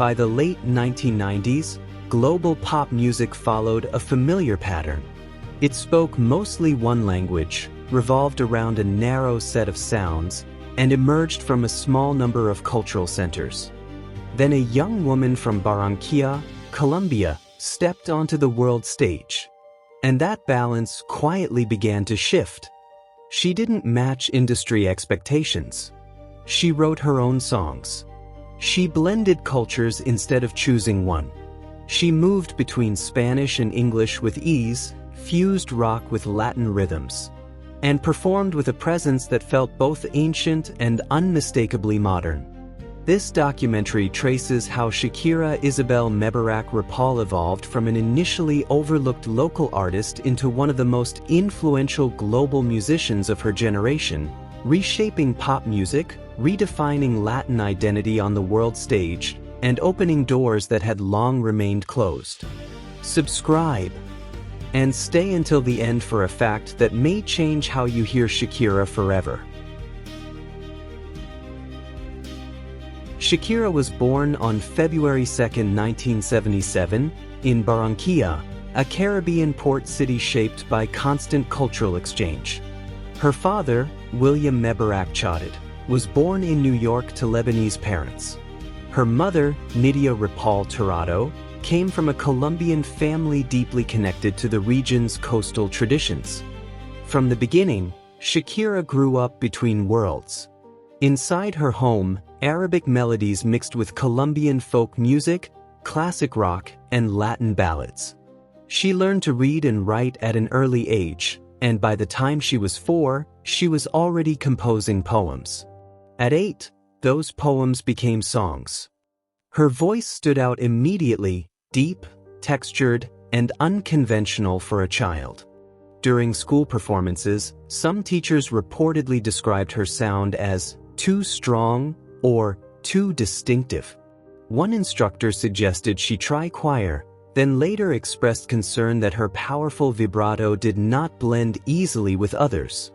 By the late 1990s, global pop music followed a familiar pattern. It spoke mostly one language, revolved around a narrow set of sounds, and emerged from a small number of cultural centers. Then a young woman from Barranquilla, Colombia, stepped onto the world stage. And that balance quietly began to shift. She didn't match industry expectations. She wrote her own songs. She blended cultures instead of choosing one. She moved between Spanish and English with ease, fused rock with Latin rhythms, and performed with a presence that felt both ancient and unmistakably modern. This documentary traces how Shakira Isabel Mebarak Rapal evolved from an initially overlooked local artist into one of the most influential global musicians of her generation, reshaping pop music, redefining Latin identity on the world stage, and opening doors that had long remained closed. Subscribe and stay until the end for a fact that may change how you hear Shakira forever. Shakira was born on February 2, 1977, in Barranquilla, a Caribbean port city shaped by constant cultural exchange. Her father, William Mebarak Chadid, was born in New York to Lebanese parents. Her mother, Nydia Rapal Tirado, came from a Colombian family deeply connected to the region's coastal traditions. From the beginning, Shakira grew up between worlds. Inside her home, Arabic melodies mixed with Colombian folk music, classic rock, and Latin ballads. She learned to read and write at an early age, and by the time she was 4, she was already composing poems. At 8, those poems became songs. Her voice stood out immediately, deep, textured, and unconventional for a child. During school performances, some teachers reportedly described her sound as too strong or too distinctive. One instructor suggested she try choir, then later expressed concern that her powerful vibrato did not blend easily with others.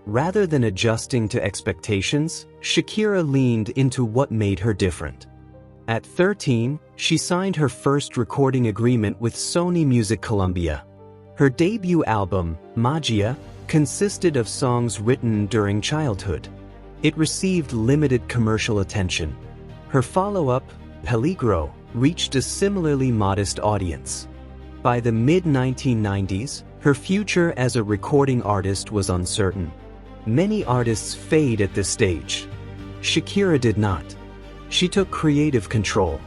Rather than adjusting to expectations, Shakira leaned into what made her different. At 13, she signed her first recording agreement with Sony Music Colombia. Her debut album, Magia, consisted of songs written during childhood. It received limited commercial attention. Her follow-up, Peligro, reached a similarly modest audience. By the mid-1990s, her future as a recording artist was uncertain. Many artists fade at this stage. Shakira did not. She took creative control.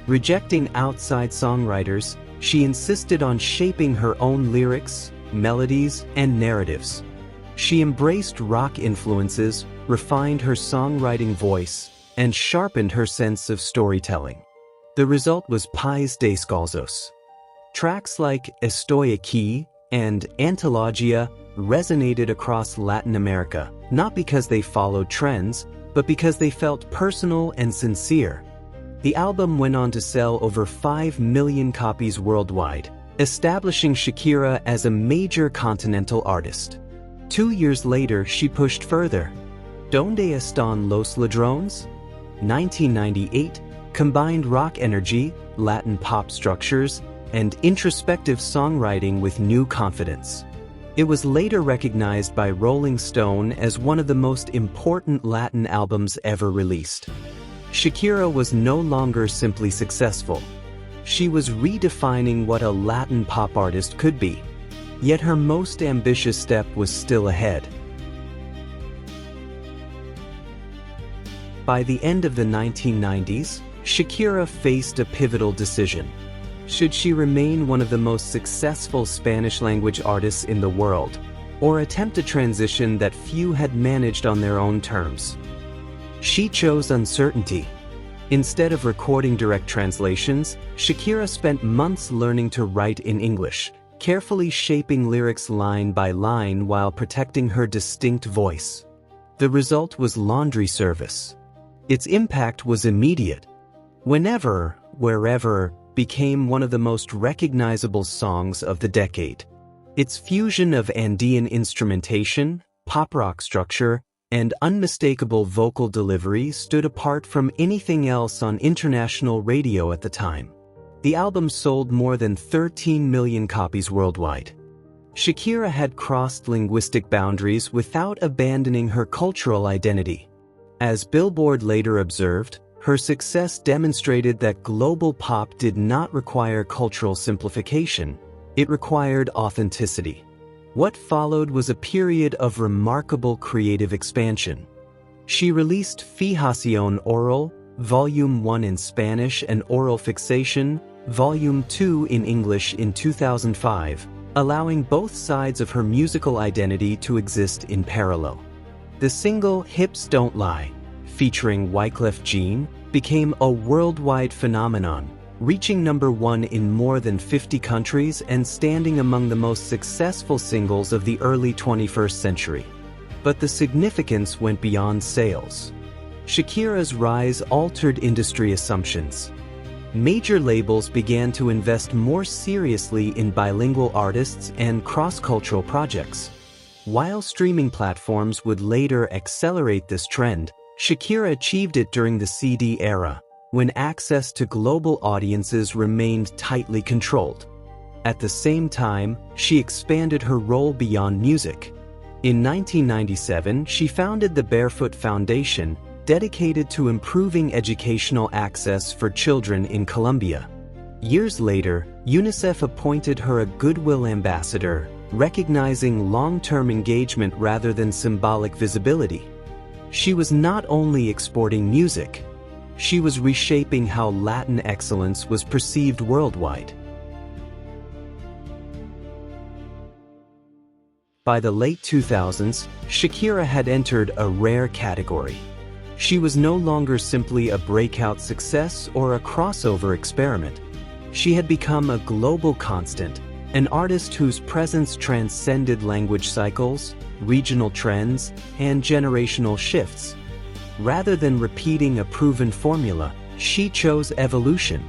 Rejecting outside songwriters, she insisted on shaping her own lyrics, melodies, and narratives. She embraced rock influences, refined her songwriting voice, and sharpened her sense of storytelling. The result was Pais Descalzos. Tracks like Estoy Aquí and Antologia resonated across Latin America, not because they followed trends, but because they felt personal and sincere. The album went on to sell over 5 million copies worldwide, establishing Shakira as a major continental artist. 2 years later, she pushed further. Donde Están los Ladrones? 1998 combined rock energy, Latin pop structures, and introspective songwriting with new confidence. It was later recognized by Rolling Stone as one of the most important Latin albums ever released. Shakira was no longer simply successful. She was redefining what a Latin pop artist could be. Yet her most ambitious step was still ahead. By the end of the 1990s, Shakira faced a pivotal decision. Should she remain one of the most successful Spanish-language artists in the world, or attempt a transition that few had managed on their own terms? She chose uncertainty. Instead of recording direct translations, Shakira spent months learning to write in English, carefully shaping lyrics line by line while protecting her distinct voice. The result was Laundry Service. Its impact was immediate. Whenever, Wherever became one of the most recognizable songs of the decade. Its fusion of Andean instrumentation, pop rock structure, and unmistakable vocal delivery stood apart from anything else on international radio at the time. The album sold more than 13 million copies worldwide. Shakira had crossed linguistic boundaries without abandoning her cultural identity. As Billboard later observed, her success demonstrated that global pop did not require cultural simplification, it required authenticity. What followed was a period of remarkable creative expansion. She released Fijación Oral, Volume 1 in Spanish and Oral Fixation, Volume 2 in English in 2005, allowing both sides of her musical identity to exist in parallel. The single Hips Don't Lie, featuring Wyclef Jean, became a worldwide phenomenon, reaching #1 in more than 50 countries and standing among the most successful singles of the early 21st century. But the significance went beyond sales. Shakira's rise altered industry assumptions. Major labels began to invest more seriously in bilingual artists and cross-cultural projects. While streaming platforms would later accelerate this trend, Shakira achieved it during the CD era, when access to global audiences remained tightly controlled. At the same time, she expanded her role beyond music. In 1997, she founded the Barefoot Foundation, dedicated to improving educational access for children in Colombia. Years later, UNICEF appointed her a Goodwill Ambassador, recognizing long-term engagement rather than symbolic visibility. She was not only exporting music, she was reshaping how Latin excellence was perceived worldwide. By the late 2000s, Shakira had entered a rare category. She was no longer simply a breakout success or a crossover experiment. She had become a global constant, an artist whose presence transcended language cycles, regional trends, and generational shifts. Rather than repeating a proven formula, she chose evolution.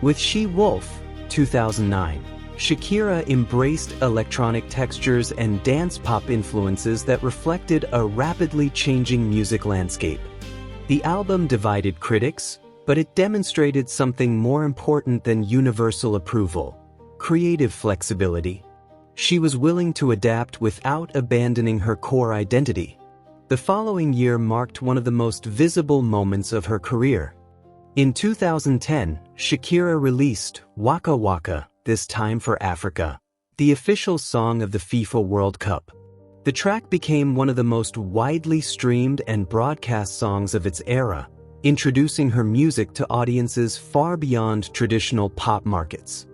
With She Wolf, 2009, Shakira embraced electronic textures and dance pop influences that reflected a rapidly changing music landscape. The album divided critics, but it demonstrated something more important than universal approval: creative flexibility. She was willing to adapt without abandoning her core identity. The following year marked one of the most visible moments of her career. In 2010, Shakira released Waka Waka, This Time for Africa, the official song of the FIFA World Cup. The track became one of the most widely streamed and broadcast songs of its era, introducing her music to audiences far beyond traditional pop markets.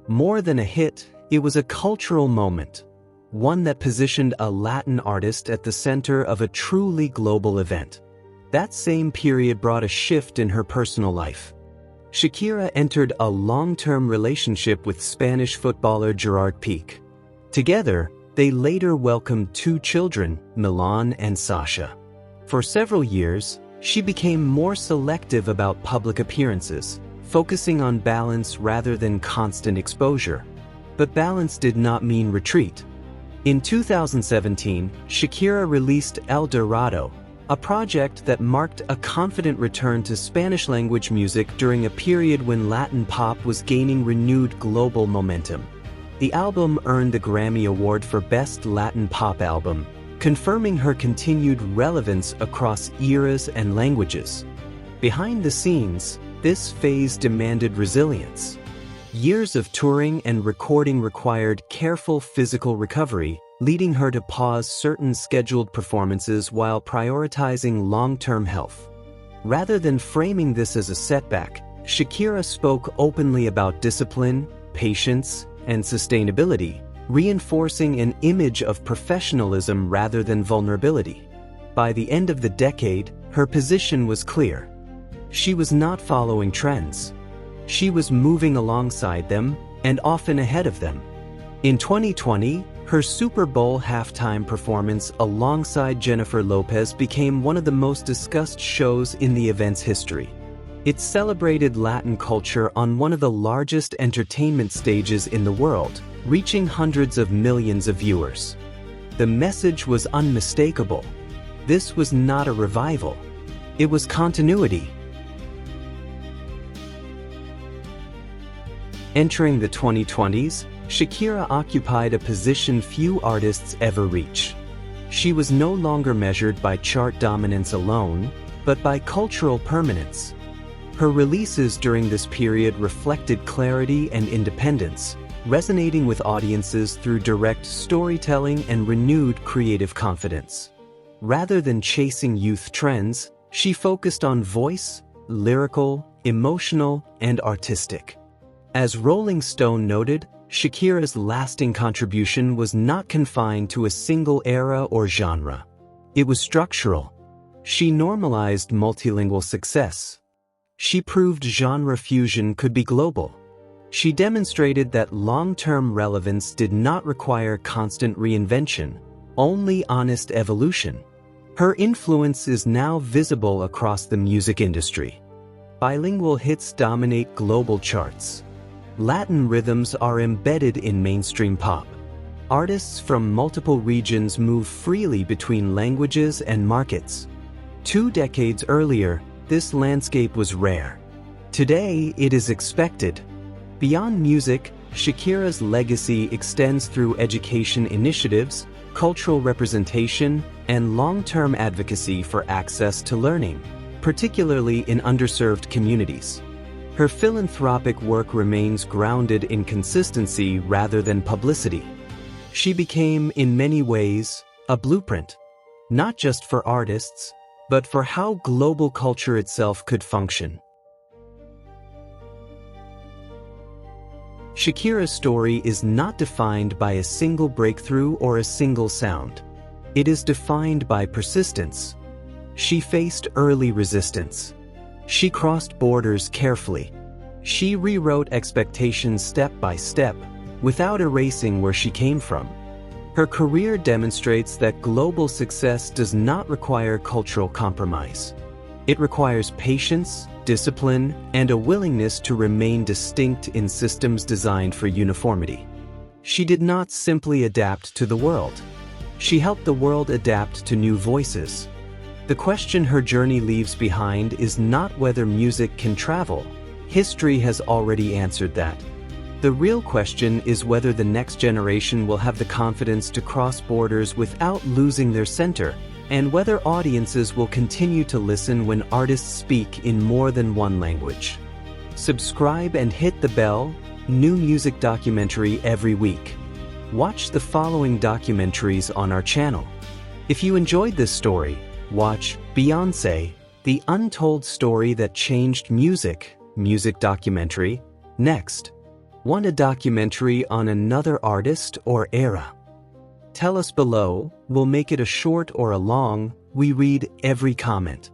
More than a hit, it was a cultural moment, one that positioned a Latin artist at the center of a truly global event. That same period brought a shift in her personal life. Shakira entered a long-term relationship with Spanish footballer Gerard Piqué. Together, they later welcomed 2 children, Milan and Sasha. For several years, she became more selective about public appearances, focusing on balance rather than constant exposure. But balance did not mean retreat. In 2017, Shakira released El Dorado, a project that marked a confident return to Spanish-language music during a period when Latin pop was gaining renewed global momentum. The album earned the Grammy Award for Best Latin Pop Album, confirming her continued relevance across eras and languages. Behind the scenes, this phase demanded resilience. Years of touring and recording required careful physical recovery, leading her to pause certain scheduled performances while prioritizing long-term health. Rather than framing this as a setback, Shakira spoke openly about discipline, patience, and sustainability, reinforcing an image of professionalism rather than vulnerability. By the end of the decade, her position was clear. She was not following trends. She was moving alongside them, and often ahead of them. In 2020, her Super Bowl halftime performance alongside Jennifer Lopez became one of the most discussed shows in the event's history. It celebrated Latin culture on one of the largest entertainment stages in the world, reaching hundreds of millions of viewers. The message was unmistakable. This was not a revival. It was continuity. Entering the 2020s, Shakira occupied a position few artists ever reach. She was no longer measured by chart dominance alone, but by cultural permanence. Her releases during this period reflected clarity and independence, resonating with audiences through direct storytelling and renewed creative confidence. Rather than chasing youth trends, she focused on voice, lyrical, emotional, and artistic. As Rolling Stone noted, Shakira's lasting contribution was not confined to a single era or genre. It was structural. She normalized multilingual success. She proved genre fusion could be global. She demonstrated that long-term relevance did not require constant reinvention, only honest evolution. Her influence is now visible across the music industry. Bilingual hits dominate global charts. Latin rhythms are embedded in mainstream pop. Artists from multiple regions move freely between languages and markets. 2 decades earlier, this landscape was rare. Today, it is expected. Beyond music, Shakira's legacy extends through education initiatives, cultural representation, and long-term advocacy for access to learning, particularly in underserved communities. Her philanthropic work remains grounded in consistency rather than publicity. She became, in many ways, a blueprint, not just for artists, but for how global culture itself could function. Shakira's story is not defined by a single breakthrough or a single sound. It is defined by persistence. She faced early resistance. She crossed borders carefully. She rewrote expectations step by step, without erasing where she came from. Her career demonstrates that global success does not require cultural compromise. It requires patience, discipline, and a willingness to remain distinct in systems designed for uniformity. She did not simply adapt to the world. She helped the world adapt to new voices. The question her journey leaves behind is not whether music can travel. History has already answered that. The real question is whether the next generation will have the confidence to cross borders without losing their center, and whether audiences will continue to listen when artists speak in more than one language. Subscribe and hit the bell. New music documentary every week. Watch the following documentaries on our channel. If you enjoyed this story, watch Beyoncé, The Untold Story That Changed Music documentary, next. Want a documentary on another artist or era? Tell us below, we'll make it a short or a long, we read every comment.